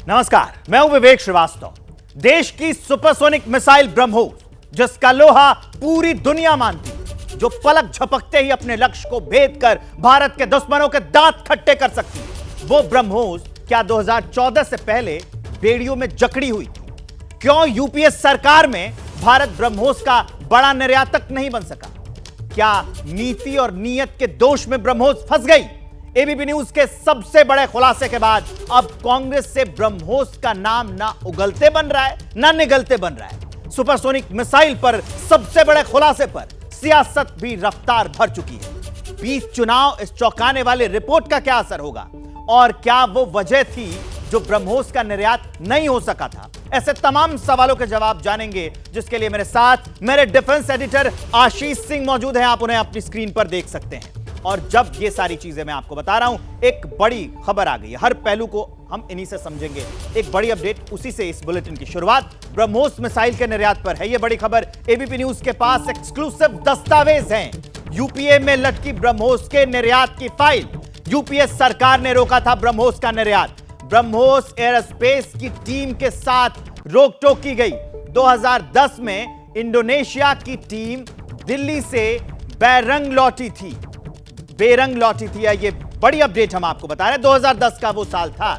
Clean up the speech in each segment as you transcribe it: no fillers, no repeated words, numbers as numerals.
नमस्कार, मैं हूं विवेक श्रीवास्तव। देश की सुपरसोनिक मिसाइल ब्रह्मोस, जिसका लोहा पूरी दुनिया मानती, जो पलक झपकते ही अपने लक्ष्य को भेद कर भारत के दुश्मनों के दांत खट्टे कर सकती, वो ब्रह्मोस क्या 2014 से पहले बेड़ियों में जकड़ी हुई थी? क्यों यूपीए सरकार में भारत ब्रह्मोस का बड़ा निर्यातक नहीं बन सका? क्या नीति और नियत के दोष में ब्रह्मोस फंस गई? एबीपी न्यूज के सबसे बड़े खुलासे के बाद अब कांग्रेस से ब्रह्मोस का नाम ना उगलते बन रहा है ना निगलते बन रहा है। सुपरसोनिक मिसाइल पर सबसे बड़े खुलासे पर सियासत भी रफ्तार भर चुकी है। 20 चुनाव, इस चौंकाने वाले रिपोर्ट का क्या असर होगा और क्या वो वजह थी जो ब्रह्मोस का निर्यात नहीं हो सका था? ऐसे तमाम सवालों के जवाब जानेंगे, जिसके लिए मेरे साथ मेरे डिफेंस एडिटर आशीष सिंह मौजूद हैं। आप उन्हें अपनी स्क्रीन पर देख सकते हैं। और जब ये सारी चीजें मैं आपको बता रहा हूं, एक बड़ी खबर आ गई है। हर पहलू को हम इन्हीं से समझेंगे। एक बड़ी अपडेट, उसी से इस बुलेटिन की शुरुआत ब्रह्मोस मिसाइल के निर्यात पर है। यह बड़ी खबर, एबीपी न्यूज के पास एक्सक्लूसिव दस्तावेज हैं। यूपीए में लटकी ब्रह्मोस के निर्यात की फाइल। यूपीए सरकार ने रोका था ब्रह्मोस का निर्यात। ब्रह्मोस एयरस्पेस की टीम के साथ रोक टोक की गई। 2010 में इंडोनेशिया की टीम दिल्ली से बेरंग लौटी थी। ये बड़ी अपडेट हम आपको बता रहे हैं। 2010 का वो साल था।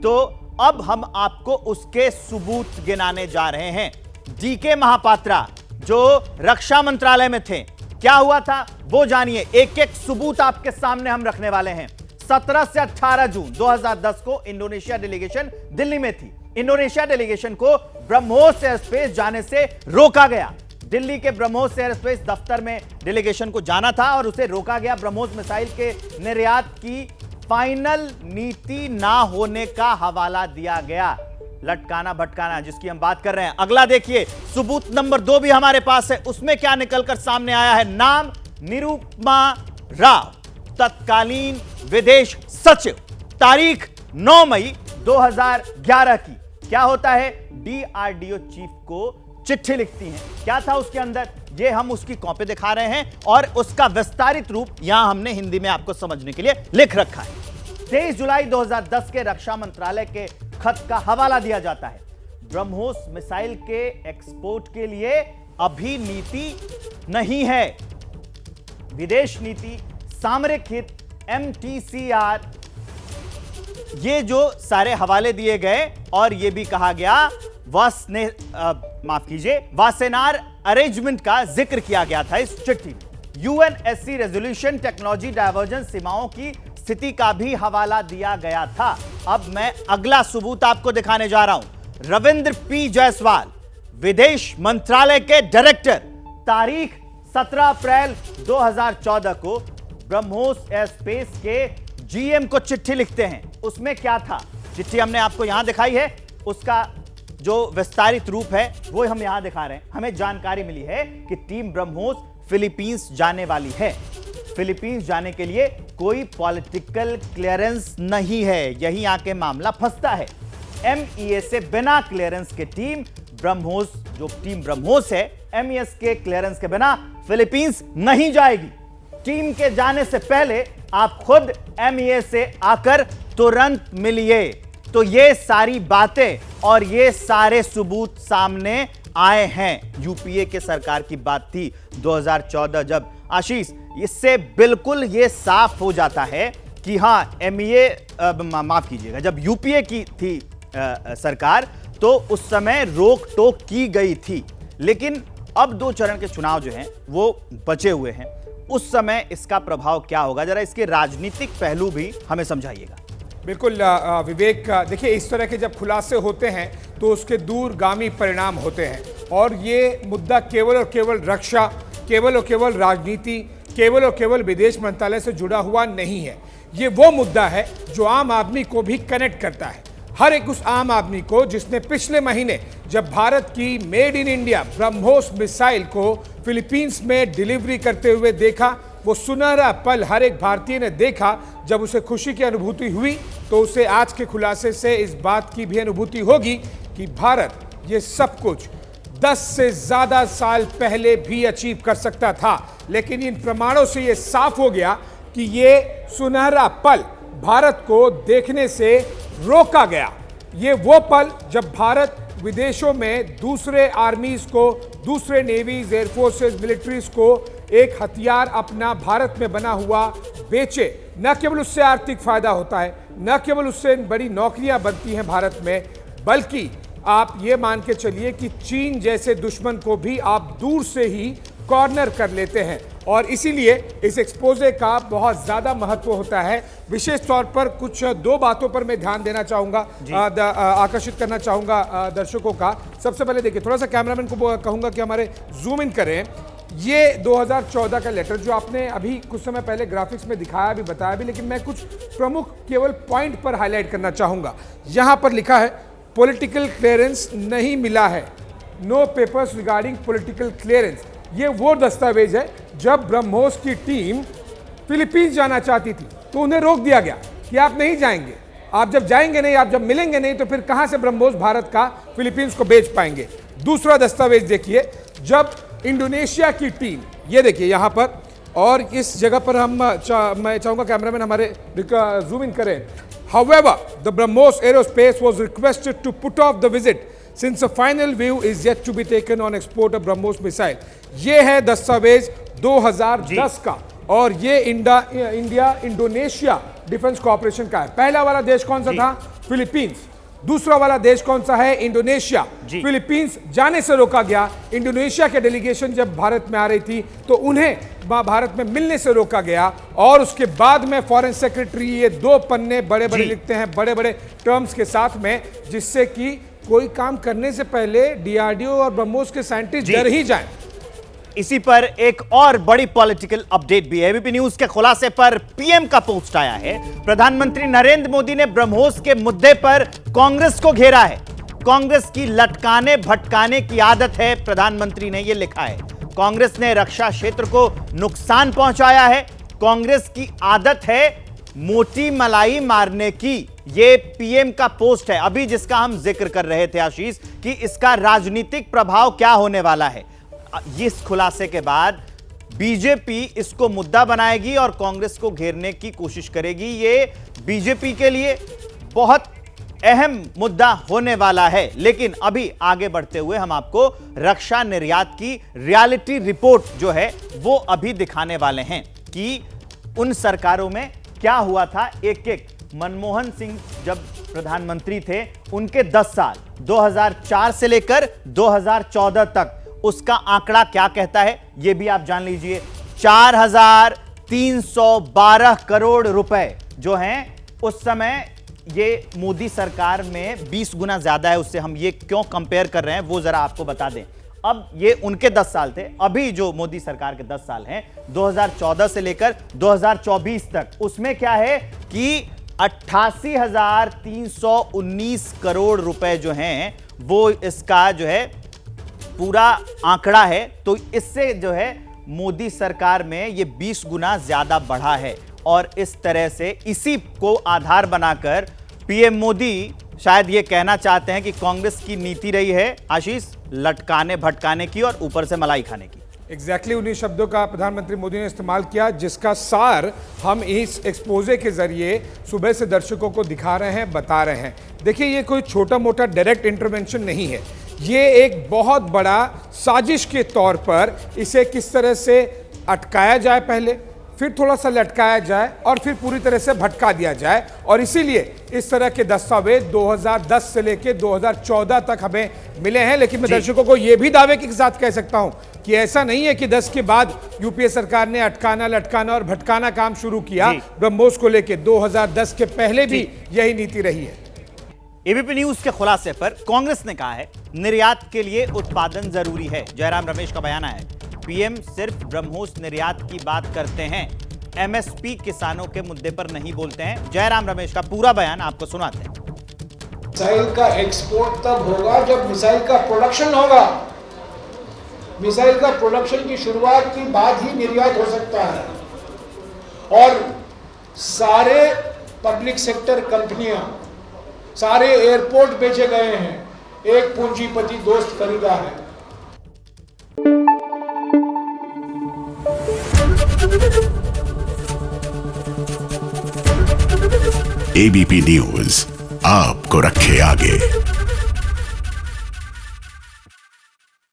तो अब हम आपको उसके सबूत गिनाने जा रहे हैं। डीके महापात्रा जो रक्षा मंत्रालय में थे, क्या हुआ था वो जानिए। एक एक सबूत आपके सामने हम रखने वाले हैं। 17 से 18 जून 2010 को इंडोनेशिया डेलीगेशन दिल्ली में थी। इंडोनेशिया डेलीगेशन को ब्रह्मोस एयरस्पेस जाने से रोका गया। दिल्ली के ब्रह्मोस एयरस्पेस दफ्तर में डेलीगेशन को जाना था और उसे रोका गया। ब्रह्मोस मिसाइल के निर्यात की फाइनल नीति ना होने का हवाला दिया गया। लटकाना भटकाना जिसकी हम बात कर रहे हैं। अगला देखिए, सबूत नंबर 2 भी हमारे पास है। उसमें क्या निकलकर सामने आया है? नाम निरुपमा राव, तत्कालीन विदेश सचिव, तारीख 9 मई 2011 की। क्या होता है? डीआरडीओ चीफ को चिट्ठी लिखती हैं। क्या था उसके अंदर, ये हम उसकी कॉपी दिखा रहे हैं और उसका विस्तारित रूप यहां हमने हिंदी में आपको समझने के लिए लिख रखा है। 23 जुलाई 2010 के रक्षा मंत्रालय के खत का हवाला दिया जाता है। ब्रह्मोस मिसाइल के एक्सपोर्ट के लिए अभी नीति नहीं है। विदेश नीति, सामरिक हित, MTCR, ये जो सारे हवाले दिए गए और ये भी कहा गया वासेनार अरेंजमेंट का जिक्र किया गया था इस चिट्ठी में। यूएनएससी रेजोल्यूशन टेक्नोलॉजी डायवर्जेंस सीमाओं की स्थिति का भी हवाला दिया गया था। अब मैं अगला सबूत आपको दिखाने जा रहा हूं। रविंद्र पी जायसवाल, विदेश मंत्रालय के डायरेक्टर, तारीख 17 अप्रैल 2014 को ब्रह्मोस एयरस्पेस के जीएम को चिट्ठी लिखते हैं। उसमें क्या था? चिट्ठी हमने आपको यहां दिखाई है। उसका जो विस्तारित रूप है वो हम यहां दिखा रहे हैं। हमें जानकारी मिली है कि टीम ब्रह्मोस फिलीपींस जाने वाली है। फिलीपींस जाने के लिए कोई पॉलिटिकल क्लियरेंस नहीं है। यहीं आके मामला फंसता है। एमईए से बिना क्लियरेंस के टीम ब्रह्मोस, जो टीम ब्रह्मोस है, एमईएस के क्लियरेंस के बिना फिलीपींस नहीं जाएगी। टीम के जाने से पहले आप खुद एमईए से आकर तुरंत मिलिए। तो ये सारी बातें और ये सारे सबूत सामने आए हैं। यूपीए के सरकार की बात थी 2014 जब। आशीष, इससे बिल्कुल ये साफ हो जाता है कि हाँ, एमईए, माफ कीजिएगा, जब यूपीए की थी सरकार तो उस समय रोक टोक की गई थी। लेकिन अब 2 चरण के चुनाव जो हैं वो बचे हुए हैं। उस समय इसका प्रभाव क्या होगा? जरा इसके राजनीतिक पहलू भी हमें समझाइएगा। बिल्कुल विवेक, देखिए, इस तरह के जब खुलासे होते हैं तो उसके दूरगामी परिणाम होते हैं। और ये मुद्दा केवल और केवल रक्षा, केवल और केवल राजनीति, केवल और केवल विदेश मंत्रालय से जुड़ा हुआ नहीं है। ये वो मुद्दा है जो आम आदमी को भी कनेक्ट करता है। हर एक उस आम आदमी को जिसने पिछले महीने जब भारत की made in India BrahMos missile को फिलीपींस में डिलीवरी करते हुए देखा, वो सुनहरा पल हर एक भारतीय ने देखा। जब उसे खुशी की अनुभूति हुई तो उसे आज के खुलासे से इस बात की भी अनुभूति होगी कि भारत ये सब कुछ 10 से ज्यादा साल पहले भी अचीव कर सकता था। लेकिन इन प्रमाणों से ये साफ हो गया कि ये सुनहरा पल भारत को देखने से रोका गया। ये वो पल जब भारत विदेशों में दूसरे आर्मीज को, दूसरे नेवीज, एयरफोर्सेस, मिलिट्रीज को एक हथियार अपना भारत में बना हुआ बेचे। न केवल उससे आर्थिक फायदा होता है, न केवल उससे बड़ी नौकरियां बनती हैं भारत में, बल्कि आप ये मान के चलिए कि चीन जैसे दुश्मन को भी आप दूर से ही कॉर्नर कर लेते हैं। और इसीलिए इस एक्सपोजे का बहुत ज़्यादा महत्व होता है। विशेष तौर पर कुछ दो बातों पर मैं ध्यान देना चाहूँगा, आकर्षित करना चाहूँगा दर्शकों का। सबसे पहले देखिए, थोड़ा सा कैमरामैन को कहूँगा कि हमारे जूम इन करें। ये 2014 का लेटर जो आपने अभी कुछ समय पहले ग्राफिक्स में दिखाया भी, बताया भी, लेकिन मैं कुछ प्रमुख केवल पॉइंट पर हाईलाइट करना चाहूँगा। यहाँ पर लिखा है पॉलिटिकल क्लियरेंस नहीं मिला है, no papers regarding political clearance. ये वो दस्तावेज है जब ब्रह्मोस की टीम फिलीपींस जाना चाहती थी तो उन्हें रोक दिया गया कि आप नहीं जाएंगे, आप जब जाएंगे नहीं, आप जब मिलेंगे नहीं तो फिर कहां से ब्रह्मोस भारत का फिलीपींस को बेच पाएंगे। दूसरा दस्तावेज देखिए, जब इंडोनेशिया की टीम, ये देखिए यहां पर, और इस जगह पर मैं चाहूंगा कैमरामैन हमारे जूम इन करें। However, the BrahMos Aerospace was requested to put off the visit since a final view is yet to be taken on export of BrahMos missile. ये है दस्तावेज 2010 का, और ये इंडिया इंडोनेशिया डिफेंस कॉर्पोरेशन का है। पहला वाला देश कौन सा था? फिलीपींस। दूसरा वाला देश कौन सा है? इंडोनेशिया। फिलीपींस जाने से रोका गया। इंडोनेशिया के डेलीगेशन जब भारत में आ रही थी तो उन्हें भारत में मिलने से रोका गया, और उसके बाद में फॉरेन सेक्रेटरी ये दो पन्ने बड़े बड़े लिखते हैं, बड़े बड़े टर्म्स के साथ में, जिससे कि कोई काम करने से पहले डीआरडीओ और ब्रह्मोस के साइंटिस्ट डर ही जाएं। इसी पर एक और बड़ी पॉलिटिकल अपडेट भी है। एबीपी न्यूज के खुलासे पर पीएम का पोस्ट आया है। प्रधानमंत्री नरेंद्र मोदी ने ब्रह्मोस के मुद्दे पर कांग्रेस को घेरा है। कांग्रेस की लटकाने भटकाने की आदत है, प्रधानमंत्री ने यह लिखा है। कांग्रेस ने रक्षा क्षेत्र को नुकसान पहुंचाया है। कांग्रेस की आदत है मोटी मलाई मारने की। यह पीएम का पोस्ट है, अभी जिसका हम जिक्र कर रहे थे आशीष, कि इसका राजनीतिक प्रभाव क्या होने वाला है। इस खुलासे के बाद बीजेपी इसको मुद्दा बनाएगी और कांग्रेस को घेरने की कोशिश करेगी। ये बीजेपी के लिए बहुत अहम मुद्दा होने वाला है। लेकिन अभी आगे बढ़ते हुए हम आपको रक्षा निर्यात की रियलिटी रिपोर्ट जो है वो अभी दिखाने वाले हैं कि उन सरकारों में क्या हुआ था। एक एक, मनमोहन सिंह जब प्रधानमंत्री थे उनके 10 साल 2004 से लेकर 2014 तक, उसका आंकड़ा क्या कहता है यह भी आप जान लीजिए। 4,312 करोड़ रुपए जो हैं उस समय, ये मोदी सरकार में 20 गुना ज्यादा है उससे। हम ये क्यों कंपेयर कर रहे हैं वो जरा आपको बता दें। अब ये उनके 10 साल थे, अभी जो मोदी सरकार के 10 साल हैं 2014 से लेकर 2024 तक, उसमें क्या है कि 88,319 करोड़ रुपए जो हैं वो इसका जो है पूरा आंकड़ा है। तो इससे जो है मोदी सरकार में ये 20 गुना ज्यादा बढ़ा है। और इस तरह से इसी को आधार बनाकर पीएम मोदी शायद ये कहना चाहते हैं कि कांग्रेस की नीति रही है आशीष, लटकाने भटकाने की और ऊपर से मलाई खाने की। एग्जैक्टली उन्हीं शब्दों का प्रधानमंत्री मोदी ने इस्तेमाल किया, जिसका सार हम इस एक्सपोजे के जरिए सुबह से दर्शकों को दिखा रहे हैं, बता रहे हैं। देखिए, ये कोई छोटा मोटा डायरेक्ट इंटरवेंशन नहीं है, ये एक बहुत बड़ा साजिश के तौर पर इसे किस तरह से अटकाया जाए, पहले फिर थोड़ा सा लटकाया जाए और फिर पूरी तरह से भटका दिया जाए। और इसीलिए इस तरह के दस्तावेज 2010 से लेकर 2014 तक हमें मिले हैं। लेकिन मैं दर्शकों को यह भी दावे के साथ कह सकता हूं कि ऐसा नहीं है कि 10 के बाद यूपीए सरकार ने अटकाना, लटकाना और भटकाना काम शुरू किया। ब्रह्मोस को लेकर 2010 के पहले भी यही नीति रही है। एबीपी न्यूज के खुलासे पर कांग्रेस ने कहा है निर्यात के लिए उत्पादन जरूरी है। जयराम रमेश का बयान है, पीएम सिर्फ ब्रह्मोस निर्यात की बात करते हैं, एमएसपी किसानों के मुद्दे पर नहीं बोलते हैं। जयराम रमेश का पूरा बयान आपको सुनाते हैं। मिसाइल का एक्सपोर्ट तब होगा जब मिसाइल का प्रोडक्शन होगा। मिसाइल का प्रोडक्शन की शुरुआत के बाद ही निर्यात हो सकता है। और सारे पब्लिक सेक्टर कंपनियां, सारे एयरपोर्ट बेचे गए हैं, एक पूंजीपति दोस्त खरीदा है। एबीपी न्यूज आपको रखे आगे।